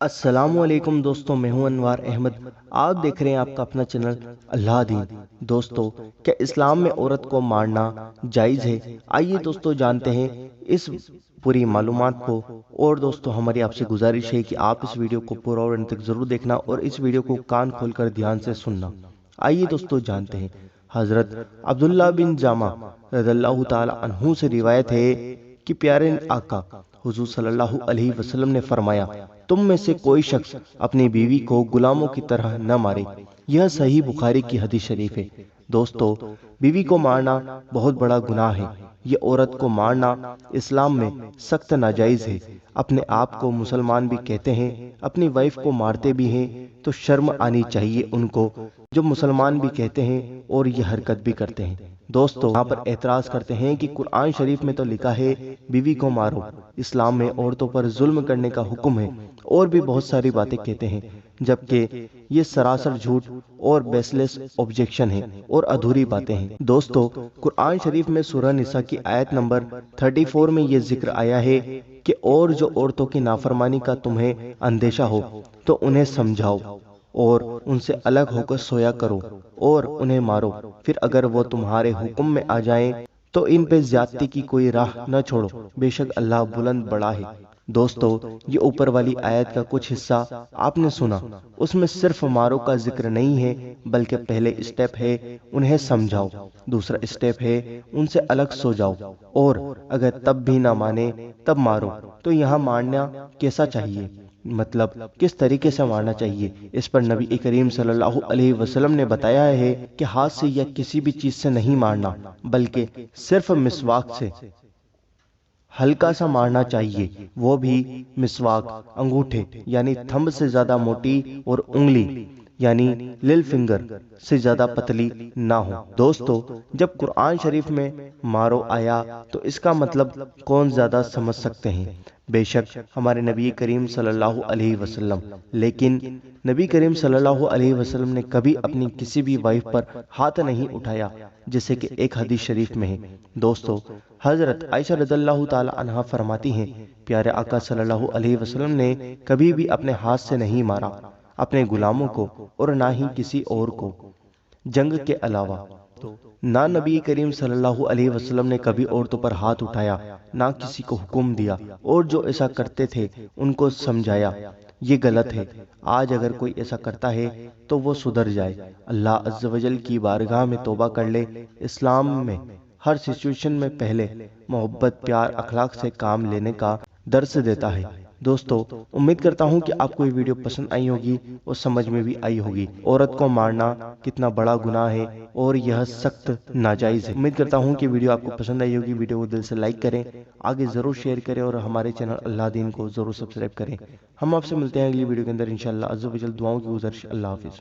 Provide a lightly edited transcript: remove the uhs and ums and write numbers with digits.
السلام علیکم دوستوں، میں ہوں انوار احمد۔ آپ دیکھ رہے ہیں آپ کا اپنا چینل اللہ دین۔ دوستو، کیا اسلام میں عورت کو مارنا جائز ہے؟ آئیے دوستو جانتے ہیں اس پوری معلومات کو۔ اور دوستو، ہماری آپ سے گزارش ہے کہ آپ اس ویڈیو کو پورا اور انت تک ضرور دیکھنا اور اس ویڈیو کو کان کھول کر دھیان سے سننا۔ آئیے دوستو جانتے ہیں۔ حضرت عبداللہ بن جامع رضی اللہ تعالی عنہ سے روایت ہے کہ پیارے آقا حضور صلی اللہ علیہ وسلم نے فرمایا، تم میں سے کوئی شخص اپنی بیوی کو غلاموں کی طرح نہ مارے۔ یہ صحیح بخاری کی حدیث شریف ہے۔ دوستو، بیوی کو مارنا بہت بڑا گناہ ہے۔ یہ عورت کو مارنا اسلام میں سخت ناجائز ہے۔ اپنے آپ کو مسلمان بھی کہتے ہیں، اپنی وائف کو مارتے بھی ہیں، تو شرم آنی چاہیے ان کو جو مسلمان بھی کہتے ہیں اور یہ حرکت بھی کرتے ہیں۔ دوستو، یہاں پر اعتراض کرتے ہیں کہ قرآن شریف میں تو لکھا ہے بیوی کو مارو، اسلام میں عورتوں پر ظلم کرنے کا حکم ہے، اور بھی بہت ساری باتیں کہتے ہیں، جبکہ یہ سراسر جھوٹ اور بیس لیس آبجیکشن ہے اور ادھوری باتیں ہیں۔ دوستو، قرآن شریف میں سورہ نساء کی آیت نمبر 34 میں یہ ذکر آیا ہے کہ اور جو عورتوں کی نافرمانی کا تمہیں اندیشہ ہو تو انہیں سمجھاؤ اور ان سے الگ ہو کر سویا کرو اور انہیں مارو، پھر اگر وہ تمہارے حکم میں آ جائیں تو ان پہ زیادتی کی کوئی راہ نہ چھوڑو، بے شک اللہ بلند بڑا ہے۔ دوستو، یہ اوپر والی آیت کا کچھ حصہ آپ نے سنا، اس میں صرف مارو کا ذکر نہیں ہے، بلکہ پہلے اسٹیپ ہے انہیں سمجھاؤ، دوسرا اسٹیپ ہے ان سے الگ سو جاؤ، اور اگر تب بھی نہ مانے تب مارو۔ تو یہاں مارنا کیسا چاہیے، مطلب کس طریقے سے مارنا چاہیے، اس پر نبی کریم صلی اللہ علیہ وسلم نے بتایا ہے کہ ہاتھ سے یا کسی بھی چیز سے نہیں مارنا، بلکہ صرف مسواک سے ہلکا سا مارنا چاہیے، وہ بھی مسواک انگوٹھے یعنی تھمب سے زیادہ موٹی اور انگلی یعنی لل فنگر سے زیادہ پتلی نہ ہو۔ دوستو، جب قرآن شریف میں مارو آیا تو اس کا مطلب کون زیادہ سمجھ سکتے ہیں؟ بے شک ہمارے نبی کریم صلی اللہ علیہ وسلم، لیکن نبی کریم صلی اللہ علیہ وسلم نے کبھی اپنی کسی بھی وائف پر ہاتھ نہیں اٹھایا، جیسے کہ ایک حدیث شریف میں ہے۔ دوستو، حضرت عائشہ رضی اللہ تعالی عنہا فرماتی ہیں، پیارے آقا صلی اللہ علیہ وسلم نے کبھی بھی اپنے ہاتھ سے نہیں مارا، اپنے غلاموں کو اور نہ ہی کسی اور کو، جنگ کے علاوہ۔ نہ نبی کریم صلی اللہ علیہ وسلم نے کبھی عورتوں پر ہاتھ اٹھایا، نہ کسی کو حکم دیا، اور جو ایسا کرتے تھے ان کو سمجھایا یہ غلط ہے۔ آج اگر کوئی ایسا کرتا ہے تو وہ سدھر جائے، اللہ عز و جل کی بارگاہ میں توبہ کر لے۔ اسلام میں ہر سچویشن میں پہلے محبت، پیار، اخلاق سے کام لینے کا درس دیتا ہے۔ دوستو، امید کرتا ہوں کہ آپ کو یہ ویڈیو پسند آئی ہوگی اور سمجھ میں بھی آئی ہوگی۔ عورت کو مارنا کتنا بڑا گناہ ہے اور یہ سخت ناجائز ہے۔ امید کرتا ہوں کہ ویڈیو آپ کو پسند آئی ہوگی۔ ویڈیو کو دل سے لائک کریں، آگے ضرور شیئر کریں اور ہمارے چینل اللہ دین کو ضرور سبسکرائب کریں۔ ہم آپ سے ملتے ہیں اگلی ویڈیو کے اندر انشاءاللہ عز و جل۔ دعاؤں کی گزارش، اللہ حافظ۔